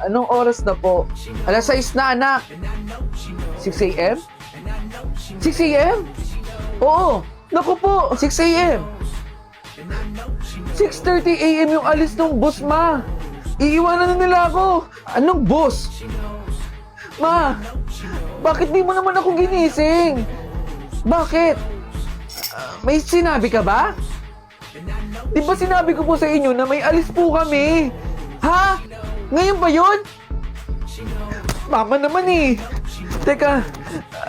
Anong oras na po? Alas 6 na, anak. 6 a.m.? 6 a.m.? Oo, naku po, 6 a.m. 6:30 a.m. yung alis ng bus, ma. Iiwanan na nila ako. Anong bus? Ma, bakit di mo naman ako ginising? Bakit? May sinabi ka ba? Di ba sinabi ko po sa inyo na may alis po kami? Ha? Ngayon ba yun? Mama naman eh. Teka,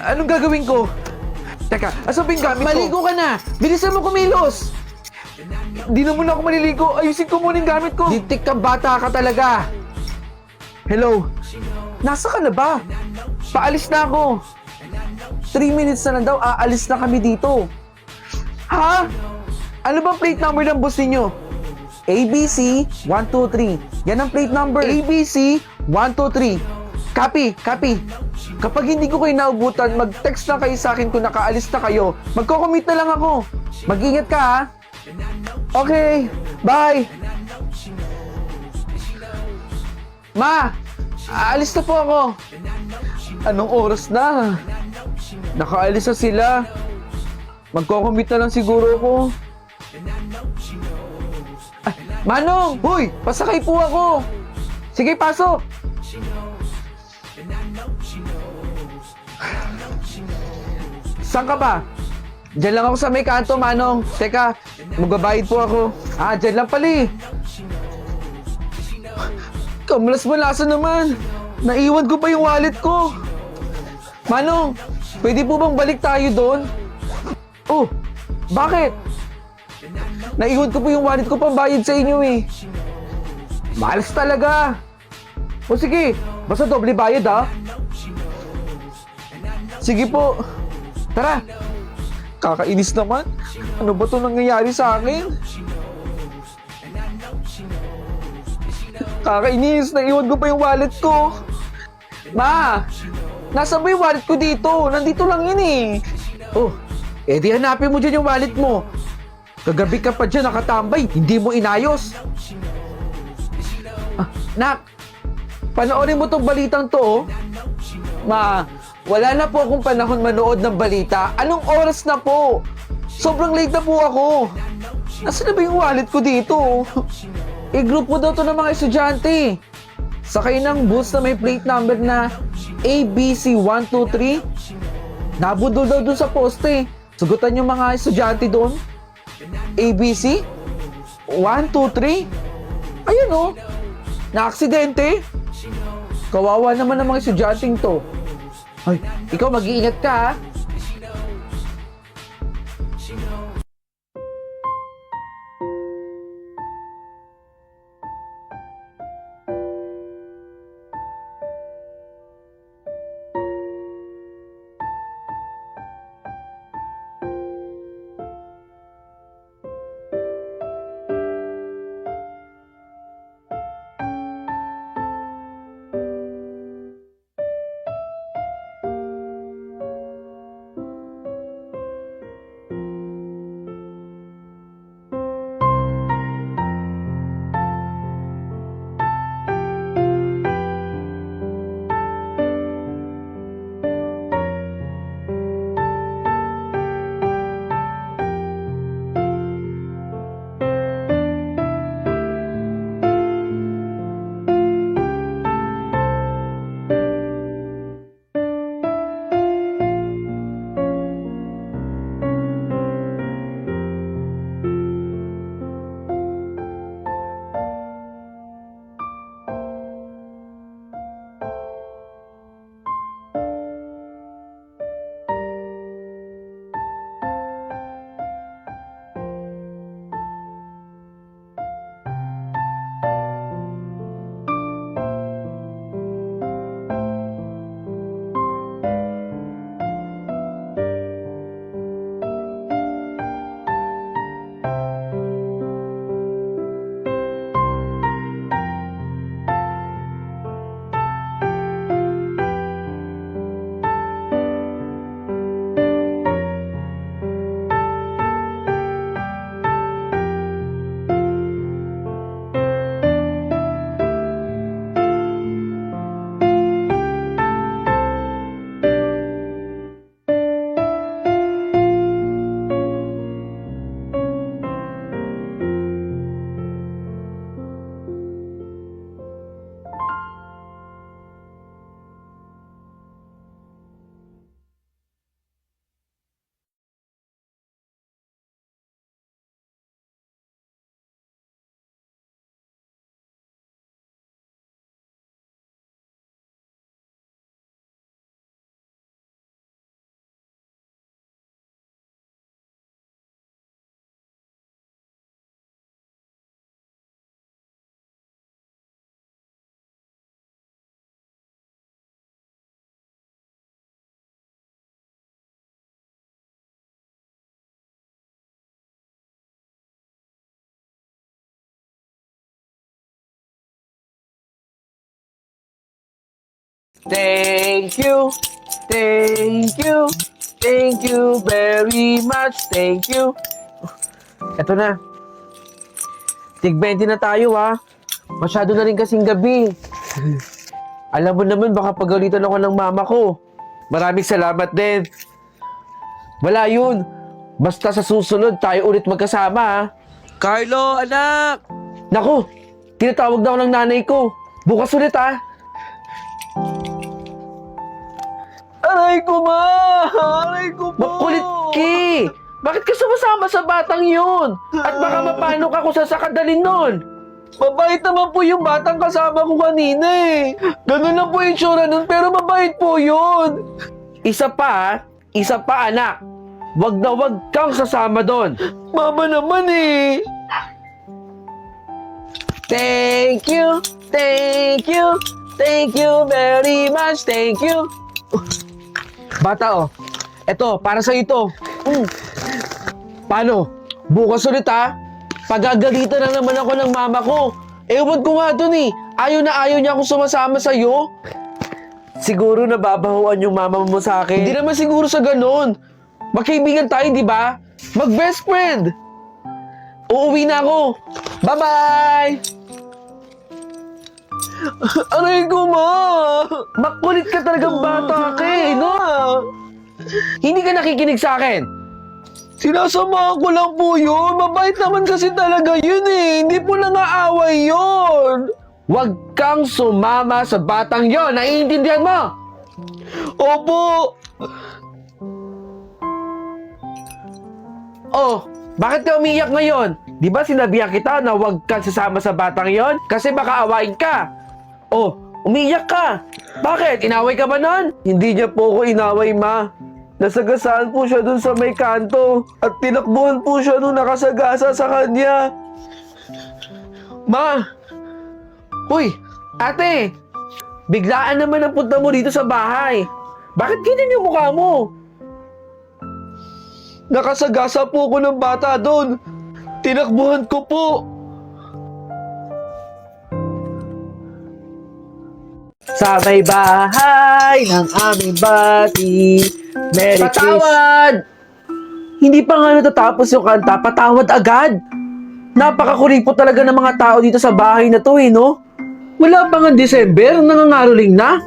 anong gagawin ko? Teka, asan ba yung gamit ko? Maligo ka na! Bilisan mo kumilos! Di naman ako maliligo. Ayusin ko muna yung gamit ko. Ditik ka, bata ka talaga. Hello? Nasa ka na ba? Paalis na ako. 3 minutes na lang daw, aalis na kami dito. Ha? Ano bang plate number ng bus ninyo? ABC 123. Yan ang plate number. ABC 123. Copy, copy. Kapag hindi ko kayo naubutan, mag-text lang kayo sa akin kung nakaalis na kayo. Magko-commute na lang ako. Mag-ingat ka, ha? Okay, bye. Ma, aalis na po ako. Anong oras na? Nakaalis na sila. Magko-commute na lang siguro ako. Ay, Manong! Hoy! Pasakay po ako! Sige, pasok! Saan ka ba? Diyan lang ako sa may kanto, Manong. Teka, magbabayad po ako. Diyan lang pala eh. Kamalas-malasa naman. Naiwan ko pa yung wallet ko. Manong, pwede po bang balik tayo doon? Oh, bakit? Naiwan ko po yung wallet ko pambayad sa inyo eh. Malas talaga. O sige, basta doble bayad ha. Sige po. Tara. Kakainis naman. Ano ba itong nangyayari sa akin? Kakainis. Naiwan ko pa yung wallet ko. Ma! Nasaan ba yung wallet ko dito? Nandito lang yun eh. Oh, di hanapin mo dyan yung wallet mo. Kagabi ka pa dyan nakatambay. Hindi mo inayos. Nak! Panoorin mo tong balitang to oh. Ma, wala na po akong panahon manood ng balita. Anong oras na po? Sobrang late na po ako. Nasaan na ba yung wallet ko dito? I-group mo daw to ng mga estudyante. Sakay ng bus na may plate number na ABC 123. Nabudol daw dun sa poste. Sugutan yung mga estudyante doon. ABC 123. Ayun oh. Na-aksidente. Kawawa naman ng mga estudyanteng to. Ay, ikaw mag-iingat ka ha. Thank you. Thank you. Thank you very much. Thank you. Eto na. Tig-20 na tayo, ha. Masyado na rin kasing gabi. Alam mo naman, baka pagalitan ako ng mama ko. Maraming salamat din. Wala yun. Basta sa susunod, tayo ulit magkasama, ha. Carlo, anak! Naku, tinatawag na ako ng nanay ko. Bukas ulit, ha. Aray ko, ma! Aray ko po! Makulit ki! Bakit ka sumasama sa batang yun? At baka mapano ka kung sasakadalin nun? Mabait naman po yung batang kasama ko kanina eh. Ganun lang po yung tsura nun, pero mabait po yun. Isa pa anak. Wag na wag kang sasama doon. Mama naman eh. Thank you, thank you, thank you very much, thank you. Bata oh, eto, para sa ito. Paano? Bukas ulit ha? Pagagalitan na naman ako ng mama ko. Ewan ko nga dun eh. Ayaw na ayaw niya akong sumasama sa'yo. Siguro nababahuan yung mama mo sa akin. Hindi naman siguro sa ganun. Magkaibigan tayo, di ba? Mag-best friend. Uuwi na ako. Bye-bye! Aray ko, ma! Makulit ka talagang bata ka eh, no? Hindi ka nakikinig sa akin. Sinasama ko lang po yun. Mabait naman kasi talaga yun eh. Hindi po nangaaway yun. Huwag kang sumama sa batang yon. Naiintindihan mo? Opo. Oh, bakit ka umiyak ngayon? Di ba sinabihan kita na huwag kang sasama sa batang yon? Kasi baka awain ka. Oh, umiyak ka. Bakit? Inaway ka ba nun? Hindi niya po ako inaway, ma. Nasagasaan po siya dun sa may kanto at tinakbuhan po siya nung nakasagasa sa kanya. Ma! Uy! Ate! Biglaan naman ang punta mo dito sa bahay. Bakit ganyan yung mukha mo? Nakasagasa po ako ng bata doon. Tinakbuhan ko po. Sa may bahay ng aming bati. Merry Patawad! Hindi pa nga natatapos yung kanta, patawad agad. Napakakuripot talaga ng mga tao dito sa bahay na to eh, no? Wala pa nga December, nangangaroling na.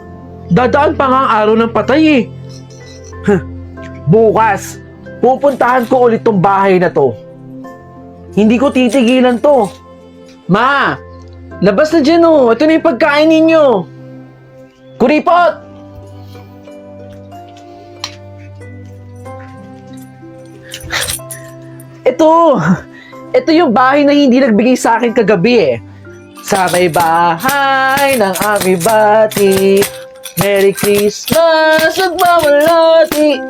Dadaan pa nga ang araw ng patay eh. Bukas, pupuntahan ko ulit tong bahay na to. Hindi ko titigilan to. Ma, labas na dyan oh. Ito na yung pagkain ninyo. Kuripot! Ito yung bahay na hindi nagbigay sa akin kagabi eh. Sa may bahay ng aming bati. Merry Christmas at mawalati.